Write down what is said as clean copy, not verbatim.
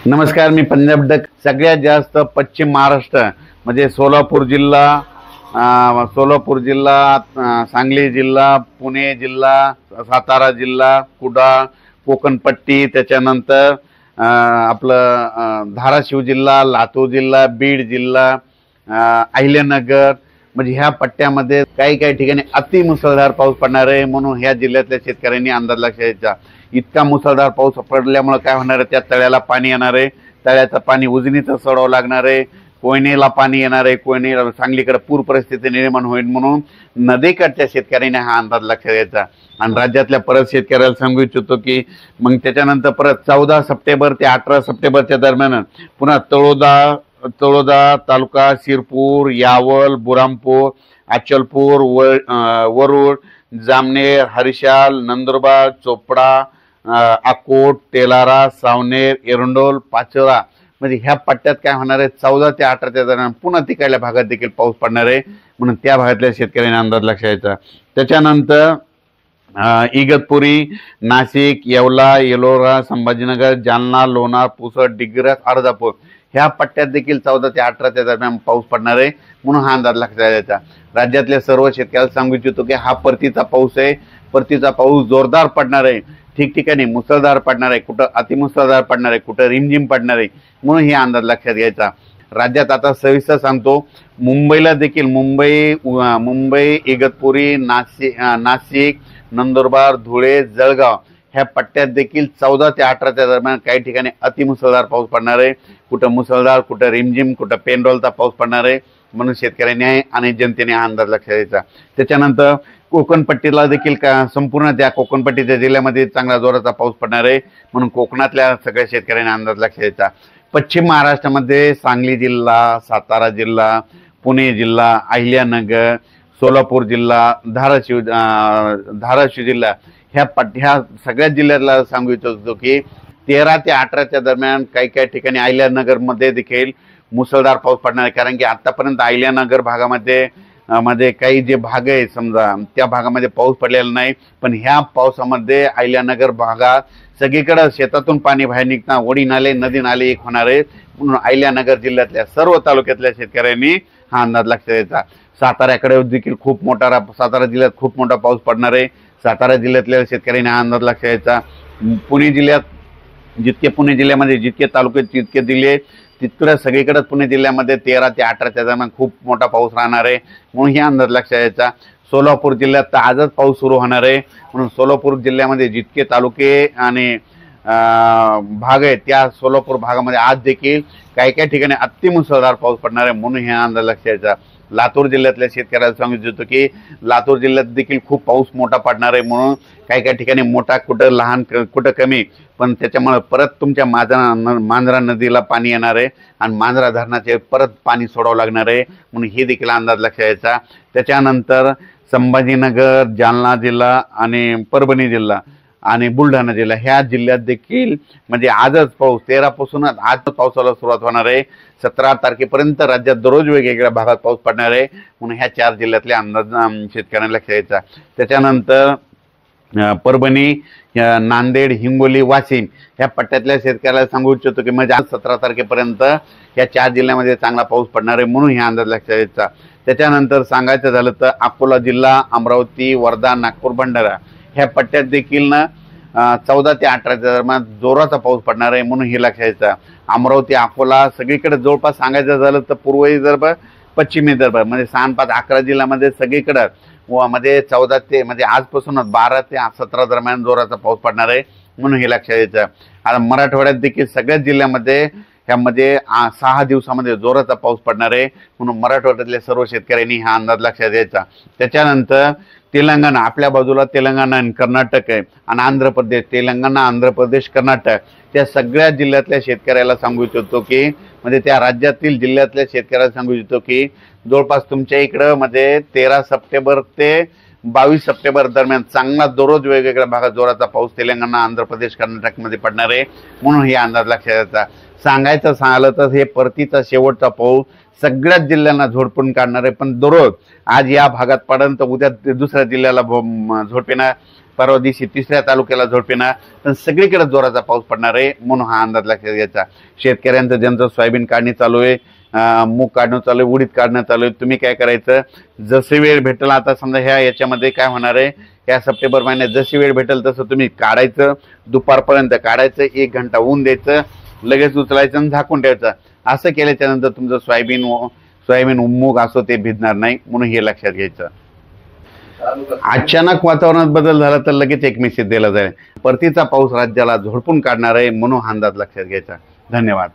नमस्कार, मी पंजाब डक. सगळ्यात जास्त पश्चिम महाराष्ट्र म्हणजे सोलापूर जिल्हा, सांगली जिल्हा, पुणे जिल्हा, सातारा जिल्हा, कुडाळ, कोकणपट्टी, त्याच्यानंतर आपलं धाराशिव जिल्हा, लातूर जिल्हा, बीड जिल्हा, अहिल्यानगर, म्हणजे ह्या पट्ट्यामध्ये काही काही ठिकाणी अति मुसळधार पाऊस पडणार आहे. म्हणून ह्या जिल्ह्यातल्या शेतकऱ्यांनी अंदाज लक्षात घ्यायचा. इतका मुसळधार पाऊस पडल्यामुळे काय होणार आहे, त्या तळ्याला पाणी येणार आहे. तळ्याचं पाणी उजनीचं सोडावं लागणार आहे. कोयनेला पाणी येणार आहे. कोयने सांगलीकडे पूर परिस्थिती निर्माण होईल. म्हणून नदीकडच्या शेतकऱ्यांनी हा अंदाज लक्षात घ्यायचा. आणि राज्यातल्या परत शेतकऱ्याला सांगू इच्छितो की मग त्याच्यानंतर परत 14 सप्टेंबर ते 18 सप्टेंबरच्या दरम्यान पुन्हा तळोदा तालुका, शिरपूर, यावल, बुरामपूर, अचलपूर, वरुड, जामनेर, हरिशाल, नंदुरबार, चोपडा, अकोट, तेलारा, सावनेर, एरंडोल, पाचोरा, म्हणजे ह्या पट्ट्यात काय होणार आहे, 14 ते 18च्या दरम्यान पुन्हा तिकडल्या भागात देखील पाऊस पडणार आहे. म्हणून त्या भागातल्या शेतकऱ्यांनी अंदाज लक्षात घ्यायचा. त्याच्यानंतर इगतपुरी, नाशिक, येवला, येलोरा, संभाजीनगर, जालना, लोणार, पुसद, डिग्रस, अर्धापूर ह्या पट्ट्यात देखील 14 ते 18च्या दरम्यान पाऊस पडणार आहे. म्हणून हा अंदाज लक्षात घ्यायचा. राज्यातल्या सर्व शेतकऱ्याला सांगू इच्छितो की हा परतीचा पाऊस आहे. परतीचा पाऊस जोरदार पडणार आहे. ठिकठिकाणी मुसळधार पडणार आहे, कुठं अतिमुसळधार पडणार आहे, कुठं रिमझिम पडणार आहे. म्हणून हे अंदाज लक्षात घ्यायचा. राज्यात आता सविस्तर सांगतो, मुंबईला देखील मुंबई, इगतपुरी, नाशिक, नंदुरबार, धुळे, जळगाव ह्या पट्ट्यात देखील 14 ते 18च्या दरम्यान काही ठिकाणी अतिमुसळधार पाऊस पडणार आहे. कुठं मुसळधार, कुठं रिमझिम, कुठं पेनरोलचा पाऊस पडणार आहे. म्हणून शेतकऱ्यांनी आणि जनतेने हा अंदाज लक्षात घ्यायचा. त्याच्यानंतर कोकणपट्टीला देखील संपूर्ण त्या कोकणपट्टीच्या जिल्ह्यामध्ये चांगला जोराचा पाऊस पडणार आहे. म्हणून कोकणातल्या सगळ्या शेतकऱ्यांनी अंदाज लक्षात घ्यायचा. पश्चिम महाराष्ट्रामध्ये सांगली जिल्हा, सातारा जिल्हा, पुणे जिल्हा, अहिल्यानगर, सोलापूर जिल्हा, धाराशिव जिल्हा ह्या सगळ्या जिल्ह्याला सांगू इच्छितो की 13 ते 18च्या दरम्यान काही काही ठिकाणी अहिल्यानगरमध्ये देखील मुसळधार पाऊस पडणार आहे. कारण की आतापर्यंत अहिल्यानगर भागामध्ये काही जे भाग आहे समजा त्या भागामध्ये पाऊस पडलेला नाही. पण ह्या पावसामध्ये अहिल्यानगर भागात सगळीकडे शेतातून पाणी बाहेर निघता ओढी नाले, नदी नाले एक होणार आहे. म्हणून अहिल्यानगर जिल्ह्यातल्या सर्व तालुक्यातल्या शेतकऱ्यांनी हा अंदाज लक्षात घ्यायचा. सातारा जिल्ह्यात खूप मोठा पाऊस पडणार आहे. सातारा जिल्ह्यातल्या शेतकऱ्यांनी हा अंदाज लक्षात घ्यायचा. पुणे जिल्ह्यामध्ये जितके तालुके तितके जिल्हे तितकं सगळीकडे पुणे जिल्ह्यामध्ये 13 ते 18च्या दरम्यान खूप मोठा पाऊस राहणार आहे. म्हणून हे अंदाज लक्षात घ्यायचा. सोलापूर जिल्ह्यात तर आजच पाऊस सुरू होणार आहे. म्हणून सोलापूर जिल्ह्यामध्ये जितके तालुके आणि भाग आहेत त्या सोलापूर भागामध्ये आज देखील काही काही ठिकाणी अतिमुसळधार पाऊस पडणार आहे. म्हणून हे अंदाज लक्षात घ्यायचा. लातूर जिल्ह्यातल्या शेतकऱ्याला सांगू इच्छितो की लातूर जिल्ह्यात देखील खूप पाऊस मोठा पडणार आहे. म्हणून काही काही ठिकाणी मोठा, कुठं लहान, कुठं कमी, पण त्याच्यामुळे परत तुमच्या मांजरा नदीला पाणी येणार आहे आणि मांजरा धरणाचे परत पाणी सोडावं लागणार आहे. म्हणून हे देखील अंदाज लक्षात घ्यायचा. त्याच्यानंतर संभाजीनगर, जालना जिल्हा आणि परभणी जिल्हा आणि बुलढाणा जिल्हा ह्या जिल्ह्यात देखील म्हणजे आजच पाऊस 13 पासूनच आज पावसाला सुरुवात होणार आहे. 17 तारखेपर्यंत राज्यात दररोज वेगवेगळ्या भागात पाऊस पडणार आहे. म्हणून ह्या 4 जिल्ह्यातले अंदाज शेतकऱ्यांना लक्षात घ्यायचा. त्याच्यानंतर परभणी, नांदेड, हिंगोली, वाशिम ह्या पट्ट्यातल्या शेतकऱ्याला सांगू इच्छितो की म्हणजे आज 17 तारखेपर्यंत या 4 जिल्ह्यामध्ये चांगला पाऊस पडणार आहे. म्हणून हे अंदाज लक्षात घ्यायचा. त्याच्यानंतर सांगायचं झालं तर अकोला जिल्हा, अमरावती, वर्धा, नागपूर, भंडारा ह्या पट्ट्यात देखील 14 ते 18च्या दरम्यान जोराचा पाऊस पडणार आहे. म्हणून हे लक्षात घ्यायचं. अमरावती, अकोला सगळीकडे जवळपास सांगायचं झालं तर पूर्व विदर्भ, पश्चिम विदर्भ म्हणजे 6-5-11 जिल्ह्यामध्ये सगळीकडे मध्ये 14 ते म्हणजे आजपासूनच 12 ते 17 दरम्यान जोराचा पाऊस पडणार आहे. म्हणून हे लक्षात घ्यायचं. आता मराठवाड्यात देखील सगळ्याच जिल्ह्यामध्ये ह्यामध्ये 6 दिवसामध्ये जोराचा पाऊस पडणार आहे. म्हणून मराठवाड्यातल्या सर्व शेतकऱ्यांनी हा अंदाज लक्षात घ्यायचा. त्याच्यानंतर तेलंगणा, आपल्या बाजूला तेलंगणा आणि कर्नाटक आहे आणि आंध्र प्रदेश, तेलंगणा, आंध्र प्रदेश, कर्नाटक त्या सगळ्या जिल्ह्यातल्या शेतकऱ्याला सांगू इच्छितो की म्हणजे त्या राज्यातील जिल्ह्यातल्या शेतकऱ्याला सांगू इच्छितो की जवळपास तुमच्या इकडं म्हणजे 13 सप्टेंबर ते 22 सप्टेंबर दरम्यान चांगला दररोज वेगवेगळ्या भागात जोराचा पाऊस तेलंगणा, आंध्र प्रदेश, कर्नाटकमध्ये पडणार आहे. म्हणून हे अंदाज लक्षात घ्यायचा. सांगायचं झालं तर हे परतीचा शेवटचा पाऊस सगळ्याच जिल्ह्यांना झोडपून काढणार आहे. पण दररोज आज या भागात पडन तर उद्या दुसऱ्या जिल्ह्याला झोडपेना परवा दिवशी तिसऱ्या तालुक्याला झोडपेना तर सगळीकडे जोराचा पाऊस पडणार आहे, म्हणून हा अंदाज लक्षात घ्यायचा. शेतकऱ्यांचं ज्यांचं सोयाबीन काढणी चालू आहे, मूग काढणं चालू आहे, उडीद काढणं चालू आहे, तुम्ही काय करायचं, जसे वेळ भेटेल, आता समजा याच्यामध्ये काय होणार आहे, या सप्टेंबर महिन्यात जशी वेळ भेटेल तसं तुम्ही काढायचं, दुपारपर्यंत काढायचं, 1 घंटा ऊन द्यायचं, लगेच उचलायचं आणि झाकून ठेवायचं. असं केल्याच्या नंतर तुमचं सोयाबीन मूग असो ते भिजणार नाही, म्हणून हे लक्षात घ्यायचं. अचानक वातावरणात बदल झाला तर लगेच एक मेसेज दिला जाईल. परतीचा पाऊस राज्याला झोडपून काढणार आहे, म्हणून हा अंदाज लक्षात घ्यायचा. धन्यवाद.